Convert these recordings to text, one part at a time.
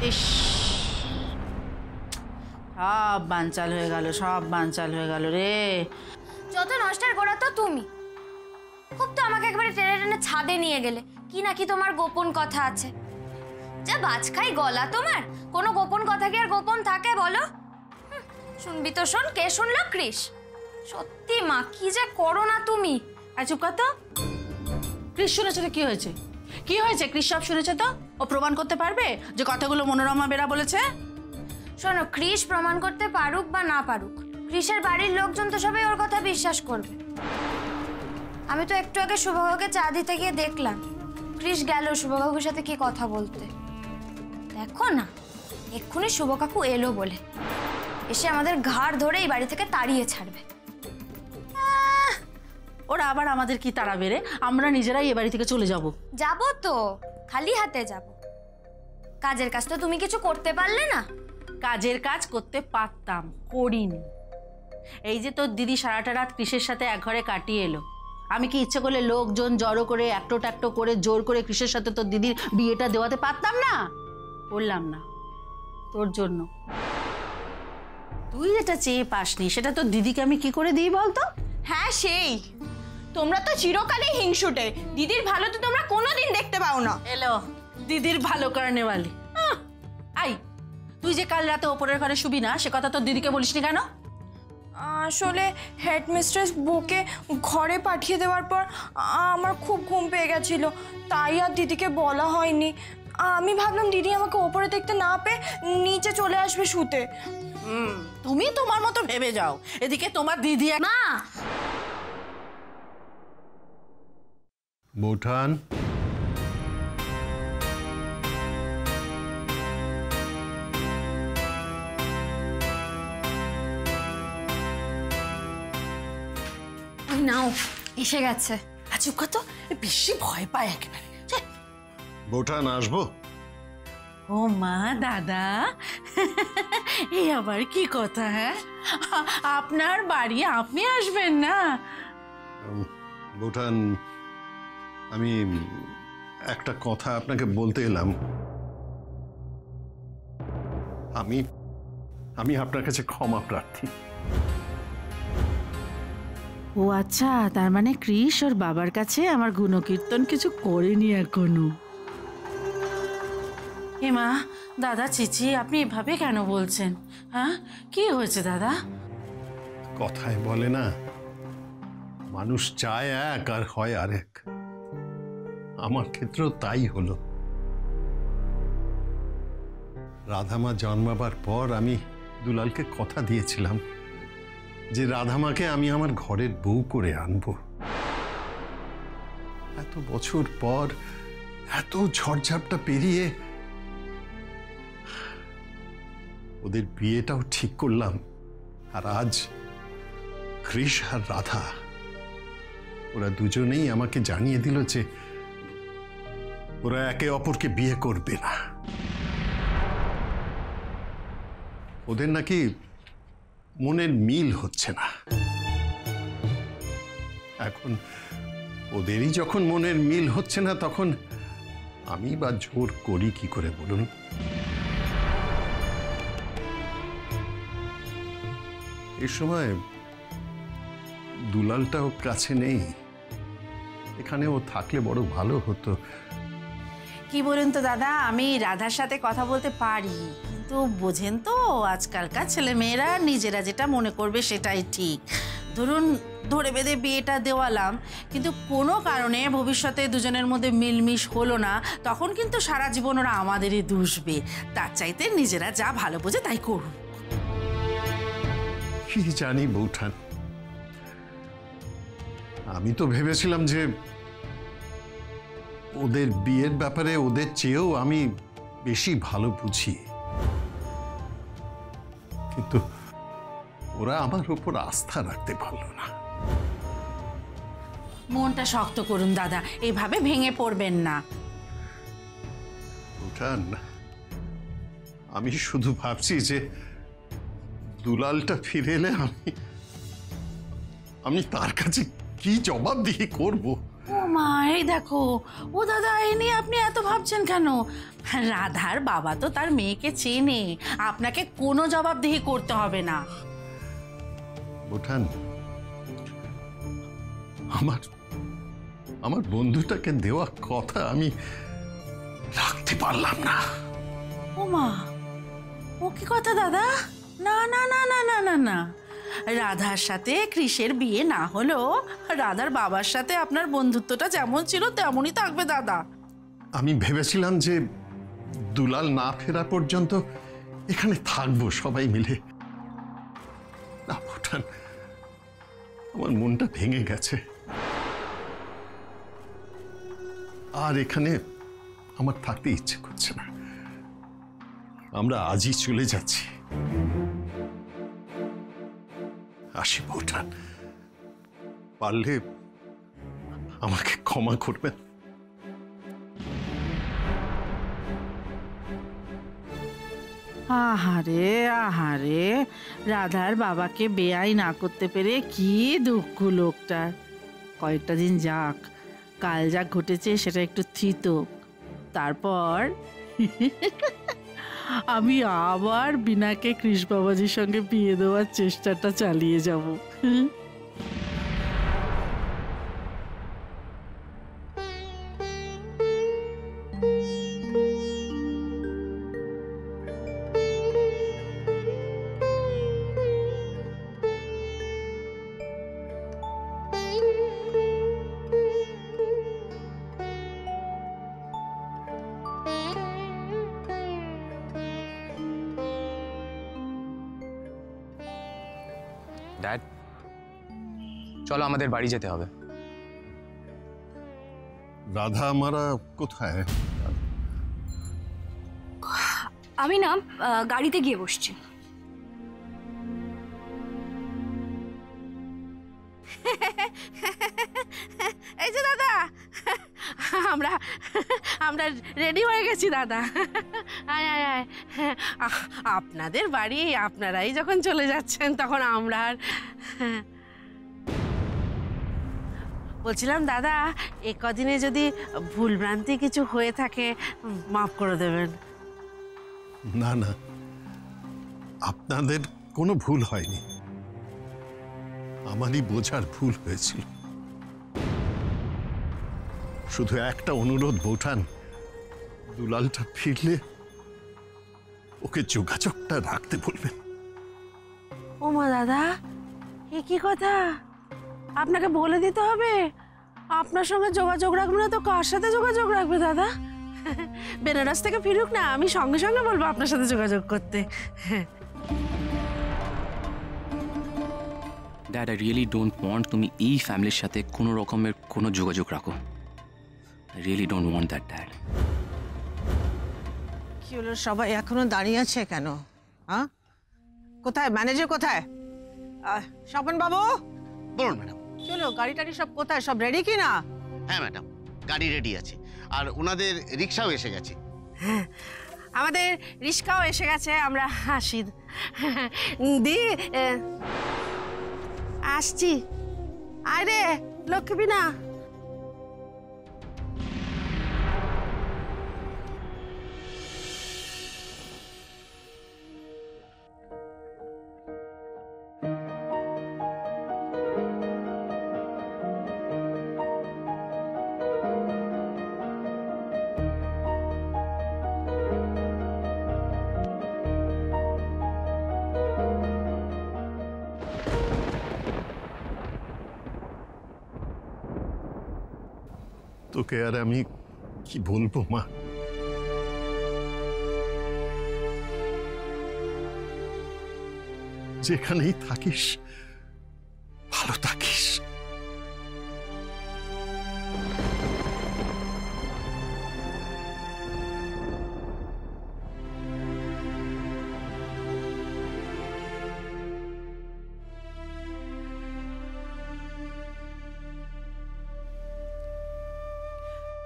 ইস, সব বানচাল হয়ে গেল, সব বানচাল হয়ে গেল রে। যত নষ্টের গোড়া তো তুমি। খুব তো আমাকে একবারে টেনে টেনে ছাদে নিয়ে গেলে, কি নাকি তোমার গোপন কথা আছে। যা বাজখাই গলা তোমার, কোনো গোপন কথা কি আর গোপন থাকে বলো? শুনবি তো শোন, কে শুনলো? কৃষ। সত্যি মা, কি যে করো না তুমি। চুপ কর তো। কৃষ শুনেছে তো কি হয়েছে? কি হয়েছে? কৃষ সব শুনেছে তো। ও প্রমাণ করতে পারবে যে কথাগুলো মনোরমা বেরা বলেছে? শোনো, কৃষ প্রমাণ করতে পারুক বা না পারুক, কৃষের বাড়ির লোকজন তো সবাই ওর কথা বিশ্বাস করবে। আমি তো একটু আগে শুভকাকুকে চা দিতে গিয়ে দেখলাম কৃষ গেল শুভকাকুর সাথে কি কথা বলতে। দেখো না, এক্ষুনি শুভকাকু এলো বলে এসে আমাদের ঘাড় ধরে এই বাড়ি থেকে তাড়িয়ে ছাড়বে। ওরা আবার আমাদের কি তাড়াবে রে? আমরা নিজেরাই এ বাড়ি থেকে চলে যাব। যাবো তো, খালি হাতে যাব। কাজের কাজ তো তুমি কিছু করতে পারলে না। কাজের কাজ করতে পারতাম, করিনি। এই যে তোর দিদি সারাটা রাত কৃষের সাথে এক ঘরে কাটিয়ে এলো, আমি কি ইচ্ছে করলে লোকজন জড়ো করে একটো ট্যাক্টো করে জোর করে কৃষের সাথে তোর দিদির বিয়েটা দেওয়াতে পারতাম না? করলাম না তোর জন্য। তুই যেটা চেয়ে পাসনি সেটা তোর দিদিকে আমি কি করে দিই বলতো? হ্যাঁ সেই, তোমরা তো চিরকালই হিংসুটে। দিদির ভালো তো তোমরা কোনোদিন দেখতে পাও না। এলো দিদির ভালো কারণে বালি। আই, তুই যে কাল রাতে ওপরের ঘরে শুবি না সে কথা তোর দিদিকে বলিসনি কেন? আসলে হেডমিস্ট্রেস বউকে ঘরে পাঠিয়ে দেওয়ার পর আমার খুব ঘুম পেয়ে গেছিল, তাই আর দিদিকে বলা হয়নি। আমি ভাবলাম দিদি আমাকে ওপরে দেখতে না পেয়ে নিচে চলে আসবে শুতে। তুমি তোমার মতো ভেবে যাও, এদিকে তোমার দিদি। মা, বৌঠান, নাও এসে গেছে। চুপ কর তো, বেশি ভয় পায় একেবারে। বৌঠান আসবো? ও মা, দাদা, এই আবার কি কথা? হ্যাঁ, আপনার বাড়ি আপনি আসবেন না? বৌঠান, আমি একটা কথা আপনাকে বলতে এলাম। আমি আপনার কাছে ক্ষমা প্রার্থী। ও আচ্ছা, তার মানে কৃষ ওর বাবার কাছে আমার গুণকীর্তন কিছু করেনি এখনো। মা, দাদা, চিচি, আপনি এভাবে কেন বলছেন? হ্যাঁ, কি হয়েছে দাদা? কথায় বলে না, মানুষ চায় এক আর হয় আরেক। আমার ক্ষেত্রেও তাই হলো। রাধামা জন্মাবার পর আমি দুলালকে কথা দিয়েছিলাম যে রাধামাকে আমি আমার ঘরের বউ করে আনবো। এত বছর পর এত ঝড়ঝাপটা পেরিয়ে ওদের বিয়েটাও ঠিক করলাম। আর আজ কৃষ আর রাধা ওরা দুজনেই আমাকে জানিয়ে দিল যে ওরা একে অপরকে বিয়ে করবে না। ওদের নাকি মনের মিল হচ্ছে না। এখন ওদেরই যখন মনের মিল হচ্ছে না, তখন আমি বা জোর করি কি করে বলুন? এই সময় দুলালটাও কাছে নেই, এখানে ও থাকলে বড় ভালো হতো। কি বলুন তো দাদা, আমি রাধার সাথে কথা বলতে পারি, কিন্তু বোঝেন তো আজকালকার ছেলে মেয়েরা নিজেরা যেটা মনে করবে সেটাই ঠিক। ধরুন ধরে বেঁধে বিয়েটা দেওয়ালাম, কিন্তু কোনো কারণে ভবিষ্যতে দুজনের মধ্যে মিলমিশ হলো না, তখন কিন্তু সারা জীবন ওরা আমাদেরই দুষবে। তার চাইতে নিজেরা যা ভালো বোঝে তাই করুন। কি জানি বৌঠান, আমি তো ভেবেছিলাম যে ওদের বিয়ের ব্যাপারে ওদের চেয়েও আমি বেশি ভালো বুঝি, কিন্তু ওরা আমার উপর আস্থা রাখতে পারল না। মনটা শক্ত করুন দাদা, এইভাবে ভেঙে পড়বেন না। বৌঠান, আমি শুধু ভাবছি যে দুলালটা ফিরে এলে আমি তার কাছে কি জবাবদিহি করব। ও মা এই দেখো, ও দাদা এই নিয়ে আপনি এত ভাবছেন কেন? রাধার বাবা তো তার মেয়েকে চেনে, আপনাকে কোনো জবাবদিহি করতে হবে না। বোঠান, আমার বন্ধুটাকে দেওয়া কথা আমি রাখতে পারলাম না। ও মা, ও কি কথা দাদা? না না না না না না না, রাধার সাথে কৃষের বিয়ে না হলেও রাধার বাবার সাথে আপনার বন্ধুত্বটা যেমন ছিল তেমনই থাকবে দাদা। আমি ভেবেছিলাম যে দুলাল না ফেরা পর্যন্ত এখানে থাকবো সবাই মিলে। না বোঠান, আমার মনটা ভেঙে গেছে। আর এখানে আমার থাকতে ইচ্ছে করছে না। আমরা আজই চলে যাচ্ছি। আসি বোঠান, পারলে আমাকে ক্ষমা করবেন। আহারে আহারে, রাধার বাবাকে বেয়াই না করতে পেরে কি দুঃখ লোকটার। কয়েকটা দিন যাক, কাল যা ঘটেছে সেটা একটু থিত, তারপর আমি আবার বিনাকে কৃষ বাবাজির সঙ্গে বিয়ে দেওয়ার চেষ্টাটা চালিয়ে যাব। ড্যাড, চলো আমাদের বাড়ি যেতে হবে। রাধা আমারা কোথায়? আমি না গাড়িতে গিয়ে বসছি। এই যে দাদা, আমরা আমরা রেডি হয়ে গেছি দাদা। আয় আয় আয়, আপনাদের বাড়ি আপনারাই যখন চলে যাচ্ছেন তখন আমরা আর বলছিলাম দাদা, এ কদিনে যদি ভুলভ্রান্তি কিছু হয়ে থাকে মাফ করে দেবেন। না না, আপনাদের কোনো ভুল হয়নি, আমারই বোঝার ভুল হয়েছিল। শুধু একটা অনুরোধ বোঠান, দুলালটা ফিরলে ওকে যোগাযোগটা রাখতে বলবেন। ও মা দাদা, এ কি কথা? আপনাকে বলে দিতে হবে? আপনার সঙ্গে যোগাযোগ রাখবে না তো কার সাথে যোগাযোগ রাখবে দাদা? বেনারস থেকে ফিরুক না, আমি সঙ্গে সঙ্গে বলবো আপনার সাথে যোগাযোগ করতে। Dad, I really don't want তুমি এই ফ্যামিলির সাথে কোনো রকমের কোনো যোগাযোগ রাখো। I really don't want that, dad. কি হলো, সবাই এখনো দাঁড়িয়ে আছে কেন? হ্যাঁ, কোথায় ম্যানেজার? কোথায় স্বপন বাবু? বলুন ম্যাডাম। কি হলো, গাড়ি টাড়ি সব কোথায়? সব রেডি কি না? হ্যাঁ ম্যাডাম, গাড়ি রেডি আছে, আর ওনাদের রিক্সাও এসে গেছে। আমাদের রিস্কাও এসে গেছে, আমরা আসি। দি আসছি। আরে লক্ষ্মী না, তোকে আর আমি কি বলবো মা? যেখানেই থাকিস ভালো থাকিস।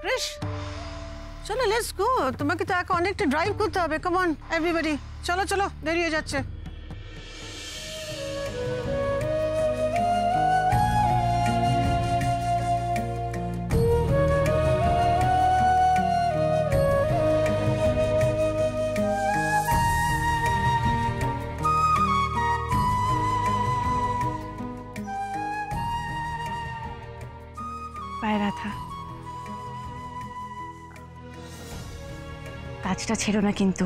ক্রিশ, চলো লেটস গো। তোমাকে তো এখন অনেকটা ড্রাইভ করতে হবে। কাম অন এভরিবডি, চলো চলো, দেরি হয়ে যাচ্ছে। কাজটা ছেড়ো না কিন্তু।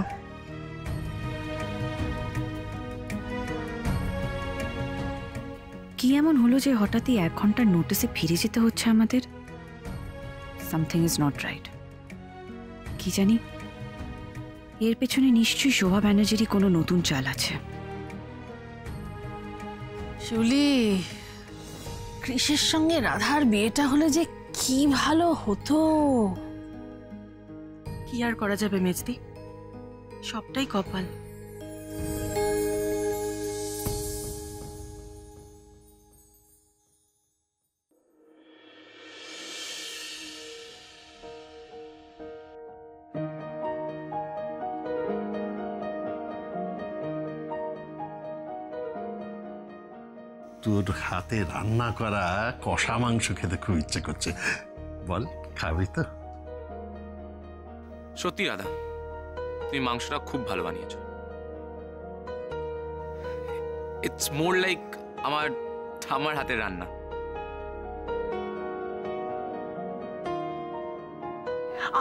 কি এমন হলো যে হঠাৎই 1 ঘন্টার নোটিসে ফিরে যেতে হচ্ছে আমাদের? Something is not right. কি জানি, এর পেছনে নিশ্চয়ই শোভা ব্যানার্জিরই কোনো নতুন চাল আছে। শিউলি, কৃষের সঙ্গে রাধার বিয়েটা হলে যে কি ভালো হতো। কি আর করা যাবে মেজদি, সবটাই কপাল। তোর হাতে রান্না করা কষা মাংস খেতে খুব ইচ্ছে করছে। বল, খাবি তো? সত্যি রাধা, তুমি মাংসটা খুব ভালো বানিয়েছো। ইটস মোর লাইক আমার ঠাম্মার হাতের রান্না।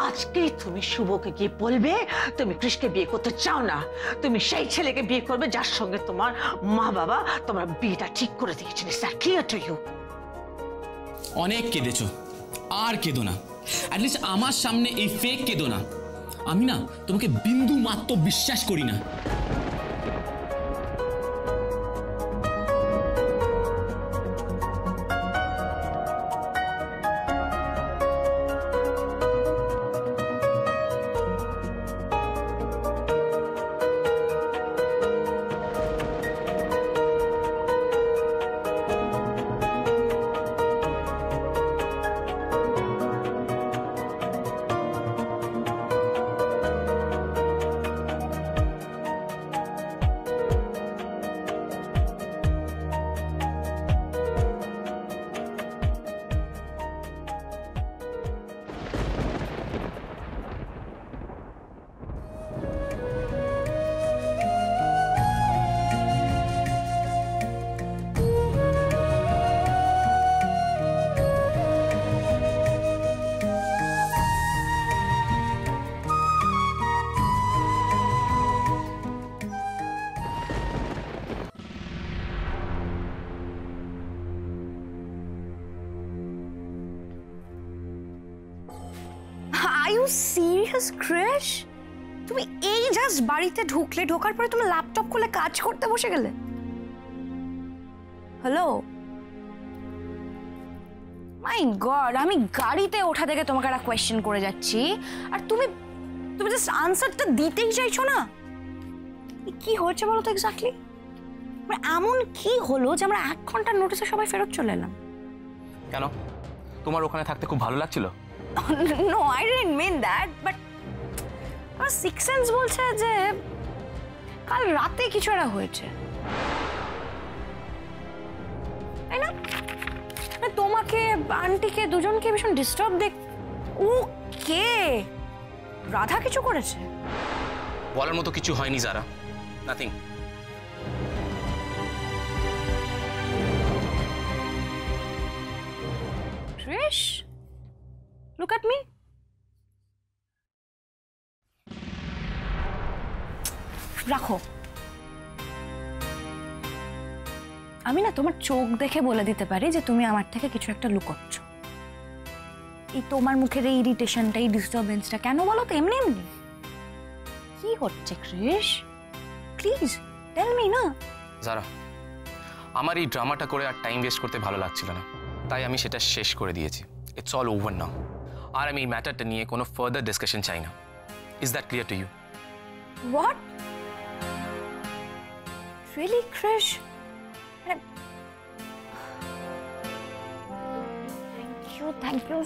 আজকে তুমি শুভকে গিয়ে বলবে তুমি কৃষকে বিয়ে করতে চাও না, তুমি সেই ছেলেকে বিয়ে করবে যার সঙ্গে তোমার মা বাবা তোমার বিয়েটা ঠিক করে দিয়েছেন। Is that clear to you? অনেক কেঁদেছো, আর কেঁদো না। অ্যাটলিস্ট আমার সামনে এই ফেক কেঁদো না। আমি না তোমাকে বিন্দু মাত্র বিশ্বাস করি না। Are you serious Krish? তুমি এই জাস্ট বাড়িতে ঢুকলে, ঢোকার পরে তুমি ল্যাপটপ খুলে কাজ করতে বসে গেলে? হ্যালো, মাই গড, আমি গাড়িতে ওঠা থেকে তোমাকে একটা কোয়েশ্চেন করে যাচ্ছি আর তুমি জাস্ট আনসারটা দিতেই চাইছো না। কি হয়েছে বলো তো এক্স্যাক্টলি? মানে এমন কি হলো যে আমরা 1 ঘন্টার নোটিসে সবাই ফেরত চলে এলাম? কেন, তোমার ওখানে থাকতে খুব ভালো লাগছিল? No, I didn't mean that, but আমার সিক্স সেন্স বলছে যে কাল রাতে কিছু একটা হয়েছে, তাই না? তোমাকে, আন্টিকে, দুজনকে ভীষণ ডিস্টার্ব ও কে? রাধা কিছু করেছে? বলার মতো কিছু হয়নি যারা, nothing. Trish, look at me. রাখো, আমি না তোমার চোখ দেখে বলে দিতে পারি যে তুমি আমার থেকে কিছু একটা লুকোচ্ছ। এই তোমার মুখের এই ইরিটেশনটা, এই ডিস্টারবেন্সটা কেন বলো তো? এমনি এমনি কি হচ্ছে ক্রিশ? প্লিজ টেল মি না। যারা, আমার এই ড্রামাটা করে আর টাইম ওয়েস্ট করতে ভালো লাগছিল না, তাই আমি সেটা শেষ করে দিয়েছি। It's all over now. আর আমি এই ম্যাটারটা নিয়ে কোনো ফার্দার ডিসকাশন চাই না। Is that clear to you? What? Really Krish? Thank you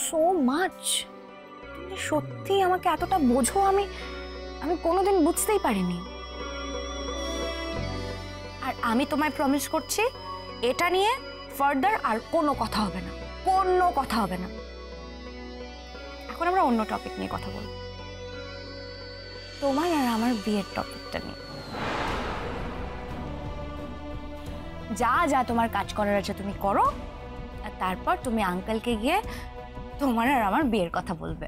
so much. তুমি সত্যি আমাকে এতটা বোঝো, আমি কোনোদিন বুঝতেই পারিনি। আর আমি তোমায় প্রমিস করছি, এটা নিয়ে ফার্দার আর কোনো কথা হবে না, কোনো কথা হবে না। এখন আমরা অন্য টপিক নিয়ে কথা বলবো, তোমার আর আমার বিয়ের টপিকটা নিয়ে। যা যা তোমার কাজ করার আছে তুমি করো, আর তারপর তুমি আঙ্কেলকে গিয়ে তোমার আর আমার বিয়ের কথা বলবে।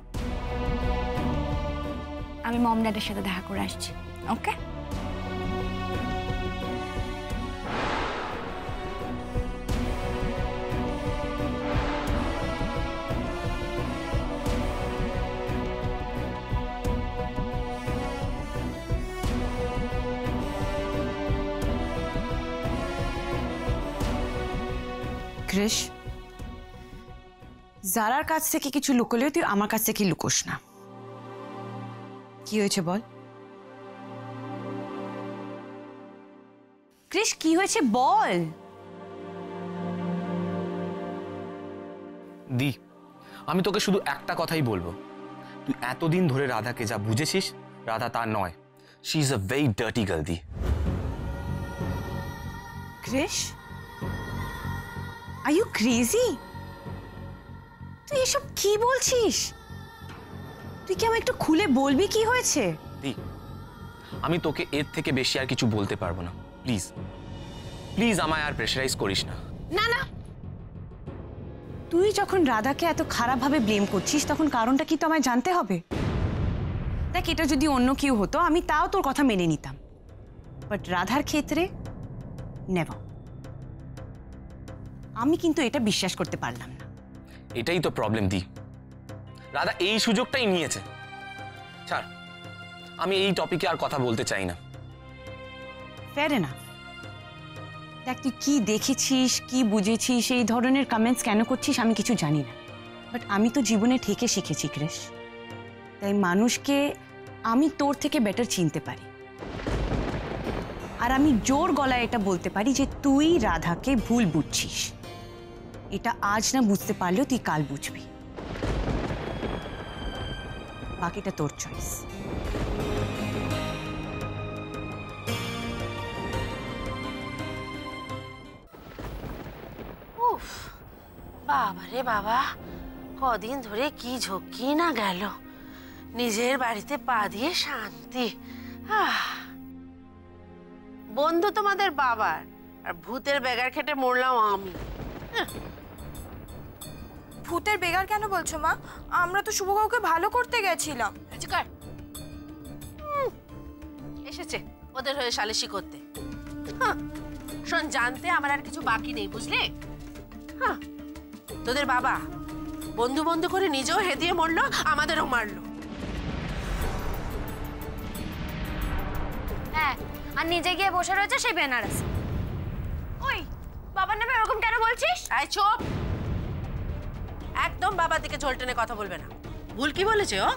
আমি মম ড্যাডের সাথে দেখা করে আসছি, ওকে? ক্রিশ, জারার কাছ থেকে কিছু লুকোলেও তুই আমার কাছ থেকে লুকোস না। কি হয়েছে বল ক্রিশ, কি হয়েছে বল। দি, আমি তোকে শুধু একটা কথাই বলবো, তুই এতদিন ধরে রাধাকে যা বুঝেছিস, রাধা তা নয়। She is a very dirty girl. দি, ক্রিশ, আর ইউ ক্রেজি? তুই এসব কি বলছিস? তুই কি আমায় একটু খুলে বলবি কি হয়েছে? দি, আমি তোকে এর থেকে বেশি আর কিছু বলতে পারবো না। প্লিজ প্লিজ আমায় আর প্রেশারাইজ করিস না। না না, তুই যখন রাধাকে এত খারাপভাবে ব্লেম করছিস তখন কারণটা কি তো আমায় জানতে হবে। দেখ, এটা যদি অন্য কেউ হতো আমি তাও তোর কথা মেনে নিতাম, বাট রাধার ক্ষেত্রে নেভার। আমি কিন্তু এটা বিশ্বাস করতে পারলাম না। এটাই তো প্রবলেম। দি, রাধা এই সুযোগটাই নিয়েছে। ছাড়, আমি এই টপিকে আর কথা বলতে চাই না। Fair enough. দেখ, তুই কি দেখেছিস, কি বুঝেছিস, এই ধরনের কমেন্টস কেন করছিস আমি কিছু জানি না, বাট আমি তো জীবনে থেকে শিখেছি ক্রিশ। তাই মানুষকে আমি তোর থেকে বেটার চিনতে পারি, আর আমি জোর গলায় এটা বলতে পারি যে তুই রাধাকে ভুল বুঝছিস। এটা আজ না বুঝতে পারলেও তুই কাল বুঝবি। বাকিটা তোর চয়েস। উফ, বাবা রে বাবা, কদিন ধরে কি ঝক্কি না গেল। নিজের বাড়িতে পা দিয়ে শান্তি। বন্ধু তোমাদের বাবার, আর ভূতের বেগার খেটে মরলাম আমি। ভূতের বেগার কেন বলছো মা? আমরা তো শুভ কাউকে ভালো করতে গেছিলাম। এসেছে ওদের হয়ে সালিশি করতে। শোন, জানতে আমার আর কিছু বাকি নেই, বুঝলে? তোদের বাবা বন্ধু বন্ধু করে নিজেও হেদিয়ে মরলো, আমাদেরও মারলো। হ্যাঁ, আর নিজে গিয়ে বসে রয়েছে সেই বেনারস। ওই, বাবার নামে এরকম কেন বলছিস? আয় চুপ, একদম বাবার দিকে ঝোল টেনে কথা বলবে না। ভুল কি বলেছে ও?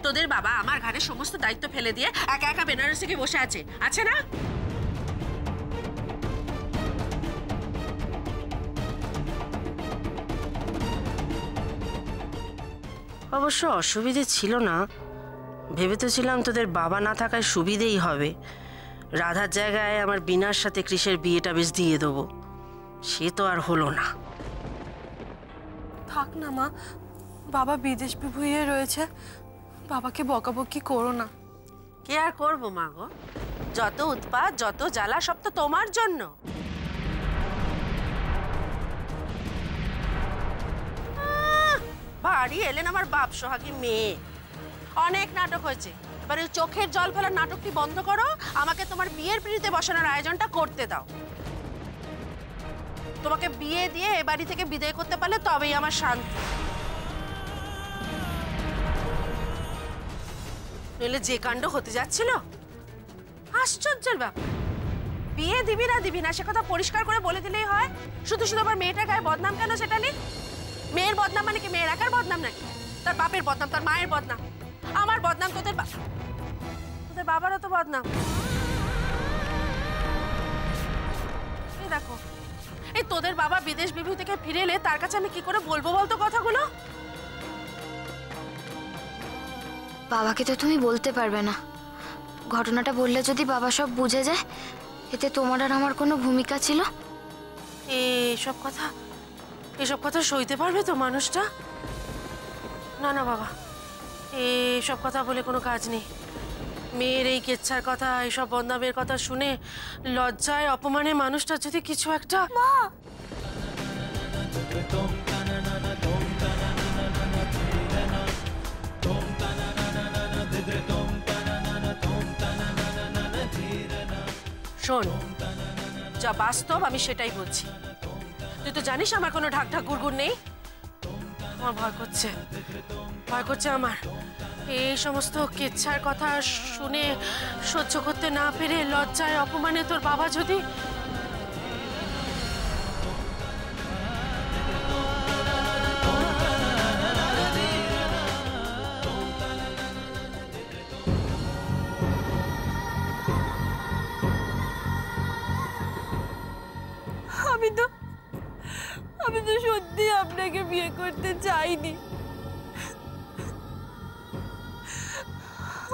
তোদের বাবা আমার ঘাড়ে সমস্ত দায়িত্ব ফেলে দিয়ে একা একা বেনারসে গিয়ে বসে আছে না? অবশ্য অসুবিধে ছিল না, ভেবে তো ছিলাম তোদের বাবা না থাকায় সুবিধেই হবে। রাধার জায়গায় আমার বিনার সাথে কৃষের বিয়েটা বেশ দিয়ে দেবো, সে তো আর হলো না। থাক না মা, বাবা বিদেশ বিভুঁইয়ে রয়েছে, বাবাকে বকাবকি করো না। কে আর করবো মা গো, যত উৎপাত যত জ্বালা সব তো তোমার জন্য। বাড়ি এলেন আমার বাপ সোহাগী মেয়ে। অনেক নাটক হয়েছে, এবার ওই চোখের জল ফেলার নাটকটি বন্ধ করো, আমাকে তোমার বিয়ের পিড়িতে বসানোর আয়োজনটা করতে দাও। তোমাকে বিয়ে দিয়ে এ বাড়ি থেকে বিদায় করতে পারলে তবেই আমার শান্তি। নইলে যে কাণ্ড হতে যাচ্ছিল, আশ্চর্যের ব্যাপার। বিয়ে দিবি না সে কথা পরিষ্কার করে বলে দিলেই হয়। শুধু শুধু আবার মেয়েটার গায়ে বদনাম কেন সেটা নেই? মেয়ের বদনাম মানে কি মেয়ের একার বদনাম নাকি? তার বাপের বদনাম, তার মায়ের বদনাম, আমার বদনাম, তোদের বাবারও তো বদনাম। এই দেখো, এই তোদের বাবা বিদেশ বিভূ থেকে ফিরে এলে তার কাছে আমি কি করে বলবো বলতো কথাগুলো? বাবাকে তো তুমি বলতে পারবে না। ঘটনাটা বললে যদি বাবা সব বুঝে যায়, এতে তোমার আর আমার কোনো ভূমিকা ছিল? এসব কথা সইতে পারবে তো মানুষটা? না না বাবা, এসব কথা বলে কোনো কাজ নেই। মেয়ের এই কেচ্ছার কথা, এইসব বদনামের কথা শুনে লজ্জায় অপমানে মানুষটা যদি কিছু একটা। মা শোন, যা বাস্তব আমি সেটাই বলছি। তুই তো জানিস আমার কোনো ঢাক ঢাক গুড়গুড় নেই। আমার ভয় করছে আমার। এই সমস্ত কেচ্ছার কথা শুনে সহ্য করতে না পেরে লজ্জায় অপমানে তোর বাবা যদি... আমি তো সত্যি আপনাকে বিয়ে করতে চাইনি।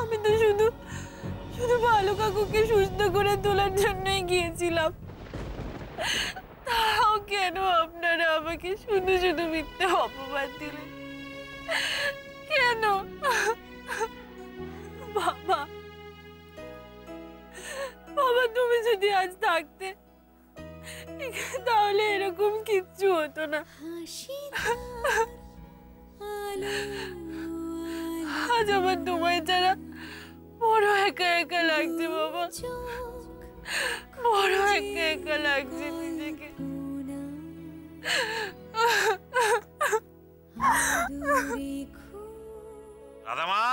আমি তো শুধু ভালো কাকুকে সুস্থ করে তোলার জন্যই গিয়েছিলাম। তাও কেন আপনারা আমাকে শুধু মিথ্যে অপবাদ দিলেন? কেন? বাবা তুমি যদি আজ থাকতে তাহলে এরকম কিচ্ছু হতো না। আজ আমার তোমায় ছাড়া বড় একা একা লাগছে বাবা, বড় একা একা লাগছে নিজেকে। রাধামা,